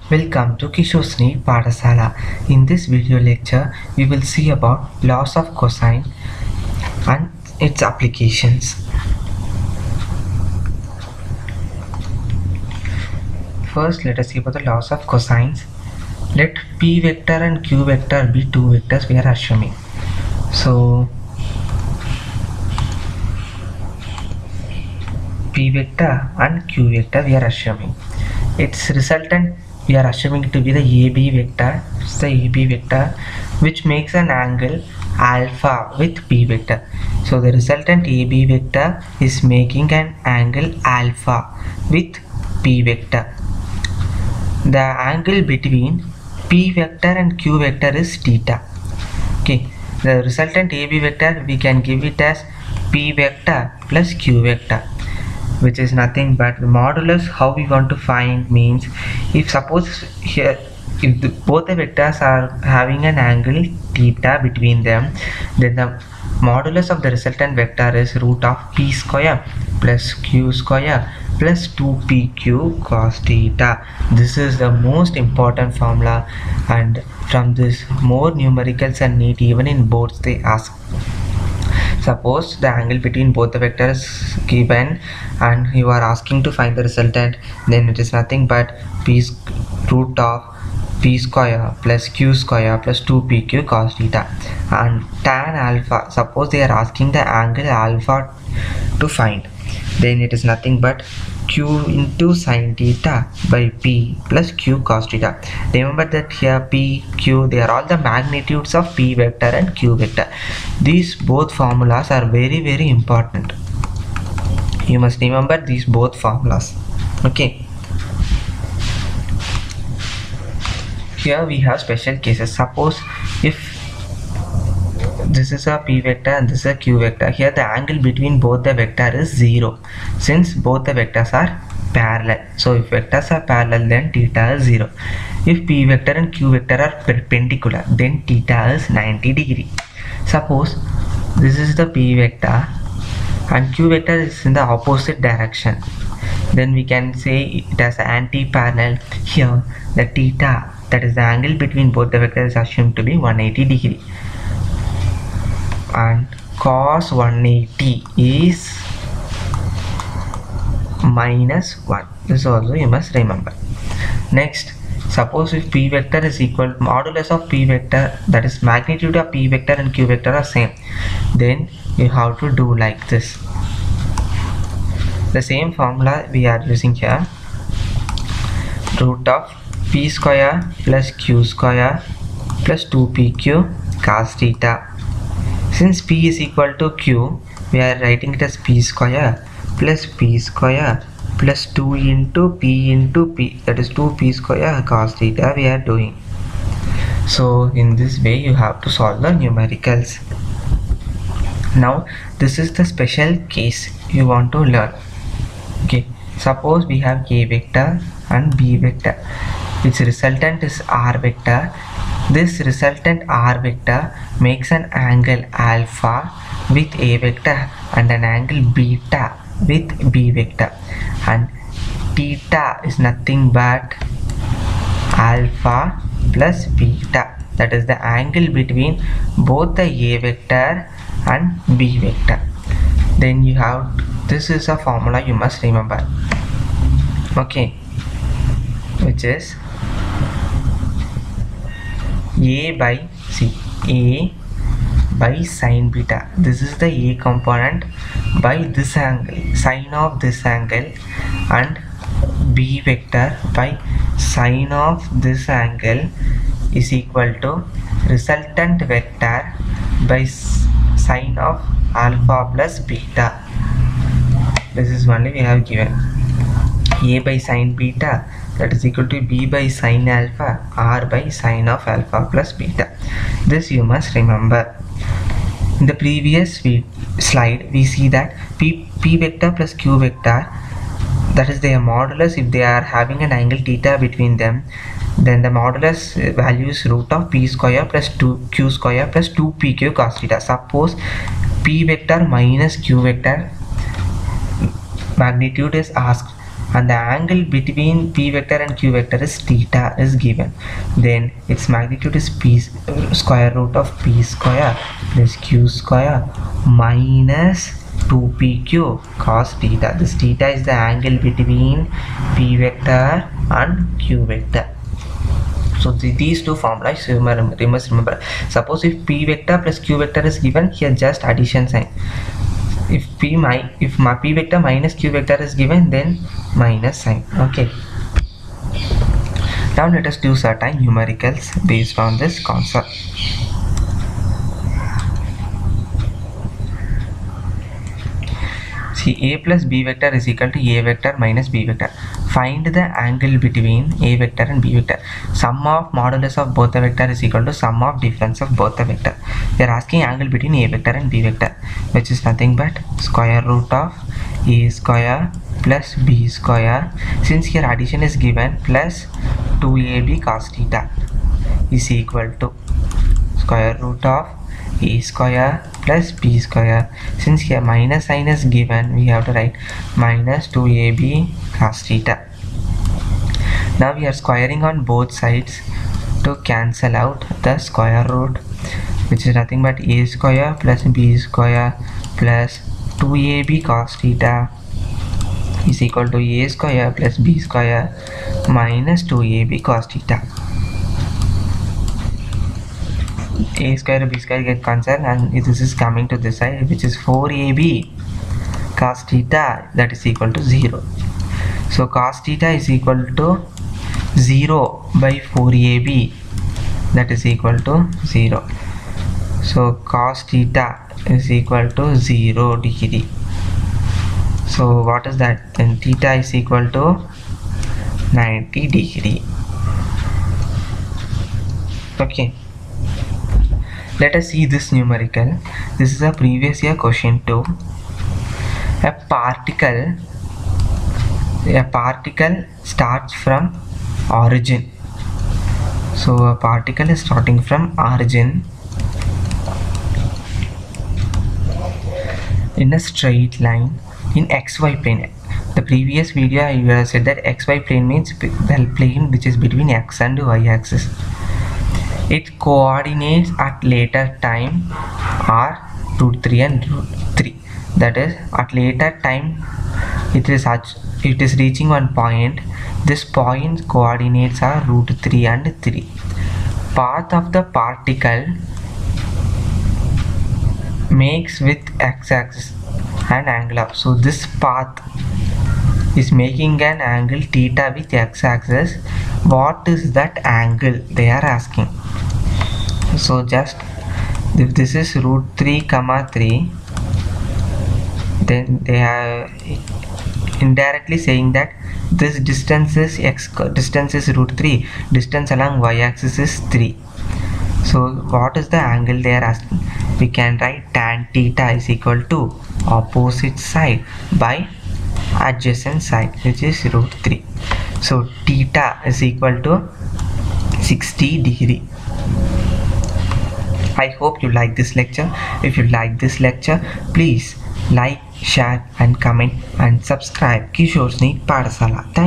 Welcome to Kishorsni Padasala. In this video lecture, we will see about laws of cosine and its applications. First, let us see about the laws of cosines. Let P vector and Q vector be two vectors we are assuming. So, P vector and Q vector we are assuming. Its resultant we are assuming it to be the AB vector. It's the AB vector which makes an angle alpha with P vector. So the resultant AB vector is making an angle alpha with P vector. The angle between P vector and Q vector is theta. Okay, the resultant AB vector we can give it as P vector plus Q vector, which is nothing but the modulus. How we want to find means, if suppose here if both the vectors are having an angle theta between them, then the modulus of the resultant vector is root of P square plus Q square plus 2pq cos theta. This is the most important formula, and from this more numericals are neat. Even in boards they ask. Suppose the angle between both the vectors given and you are asking to find the resultant, then it is nothing but root of P square plus Q square plus 2pq cos theta. And tan alpha, suppose they are asking the angle alpha to find, then it is nothing but Q into sin theta by P plus Q cos theta. Remember that here P, Q, they are all the magnitudes of P vector and Q vector. These both formulas are very important. You must remember these both formulas. Okay. Here we have special cases. Suppose if this is a P vector and this is a Q vector, here the angle between both the vector is 0, since both the vectors are parallel. So if vectors are parallel, then theta is 0. If P vector and Q vector are perpendicular, then theta is 90 degree. Suppose this is the P vector and Q vector is in the opposite direction, then we can say it as anti-parallel. Here the theta, that is the angle between both the vectors, is assumed to be 180 degree. And cos 180 is minus 1. This also you must remember. Next, suppose if P vector is equal modulus of P vector, that is magnitude of P vector and Q vector are same, then you have to do like this. The same formula we are using here, root of P square plus Q square plus 2pq cos theta. Since P is equal to Q, we are writing it as P square plus 2 into P, that is 2p square cos theta we are doing. So in this way you have to solve the numericals. Now this is the special case you want to learn. Okay, suppose we have A vector and B vector. Its resultant is R vector. This resultant R vector makes an angle alpha with A vector and an angle beta with B vector, and theta is nothing but alpha plus beta, that is the angle between both the A vector and B vector. Then you have, this is a formula you must remember. Okay, which is A by sin beta. This is the A component by this angle, sine of this angle, and B vector by sine of this angle is equal to resultant vector by sine of alpha plus beta. This is only we have given. A by sin beta, that is equal to B by sin alpha, R by sine of alpha plus beta. This you must remember. In the previous slide we see that P vector plus Q vector, that is their modulus. If they are having an angle theta between them, then the modulus value is root of P square plus 2Q square plus 2pq cos theta. Suppose P vector minus Q vector magnitude is asked, and the angle between p vector and q vector is theta is given, then its magnitude is p square root of p square plus q square minus 2pq cos theta. This theta is the angle between p vector and q vector. So these two formulas you must remember. Suppose if p vector plus q vector is given, here just addition sign. If p vector minus q vector is given, then minus sign. Okay. Now let us do certain numericals based on this concept. See, a plus b vector is equal to a vector minus b vector. Find the angle between a vector and b vector. Sum of modulus of both the vector is equal to sum of difference of both the vector. They are asking angle between a vector and b vector, which is nothing but square root of a square plus b square. Since here addition is given, plus 2ab cos theta is equal to square root of a square plus b square. Since here minus sign is given, we have to write minus 2ab cos theta. Now we are squaring on both sides to cancel out the square root, which is nothing but a square plus b square plus 2ab cos theta is equal to a square plus b square minus 2ab cos theta. A square b square get cancelled, and this is coming to this side, which is 4ab cos theta, that is equal to 0. So cos theta is equal to 0 by 4ab, that is equal to 0. So cos theta is equal to 0 degree. So what is that? Then theta is equal to 90 degree. Okay. Let us see this numerical. This is a previous year question 2. A particle starts from origin. So a particle is starting from origin in a straight line in xy plane. The previous video I said that xy plane means the plane which is between x and y axis. Its coordinates at later time are root 3 and root 3. That is, at later time it is reaching one point. This point's coordinates are root 3 and 3. Path of the particle makes with x-axis an angle up. So this path is making an angle theta with x-axis. What is that angle they are asking? So just if this is root 3 comma 3, then they are indirectly saying that this distance is distance is root 3, distance along y-axis is 3. So what is the angle they are asking? We can write tan theta is equal to opposite side by adjacent side, which is root 3. So theta is equal to 60 degree. I hope you like this lecture. If you like this lecture, please like, share and comment and subscribe Kishore's NEET Padasala. Thank you.